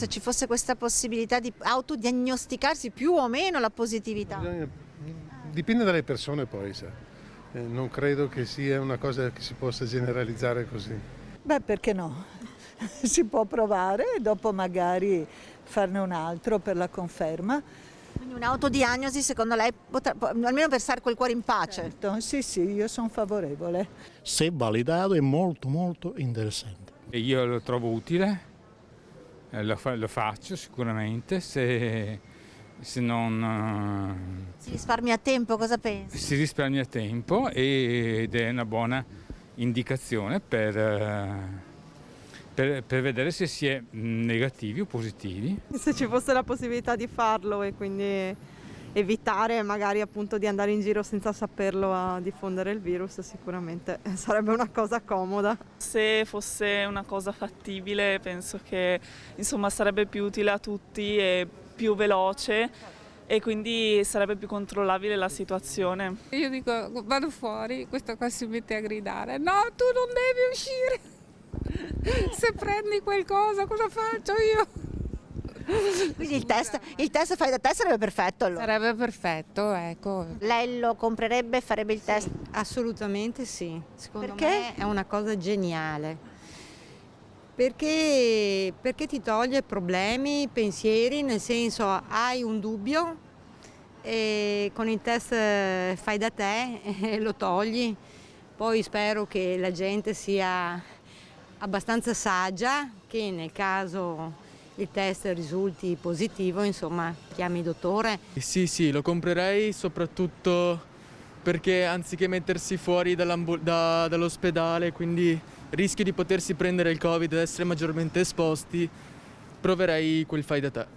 se ci fosse questa possibilità di autodiagnosticarsi più o meno la positività? Dipende dalle persone poi, sa. Non credo che sia una cosa che si possa generalizzare così. Beh, perché no? Si può provare e dopo magari farne un altro per la conferma. Quindi un'autodiagnosi secondo lei almeno per stare col cuore in pace? Certo, sì, io sono favorevole. Se validato è molto molto interessante. E io lo trovo utile, lo faccio sicuramente, se non Si risparmia tempo, cosa pensi? si risparmia tempo ed è una buona indicazione per vedere se si è negativi o positivi. Se ci fosse la possibilità di farlo e quindi evitare magari appunto di andare in giro senza saperlo a diffondere il virus, sicuramente sarebbe una cosa comoda. Se fosse una cosa fattibile penso che insomma sarebbe più utile a tutti e più veloce e quindi sarebbe più controllabile la situazione. Io dico vado fuori, questo qua si mette a gridare: no, tu non devi uscire! Se prendi qualcosa, cosa faccio io? Quindi il test fai da te sarebbe perfetto allora. Sarebbe perfetto, ecco. Lei lo comprerebbe e farebbe il test? Assolutamente sì, secondo Perché? me è una cosa geniale, perché ti toglie problemi, pensieri, nel senso hai un dubbio e con il test fai da te lo togli, poi spero che la gente sia abbastanza saggia, che nel caso il test risulti positivo, insomma, chiami il dottore. Sì, lo comprerei soprattutto perché anziché mettersi fuori dall'ospedale, quindi rischio di potersi prendere il Covid ed essere maggiormente esposti, proverei quel fai da te.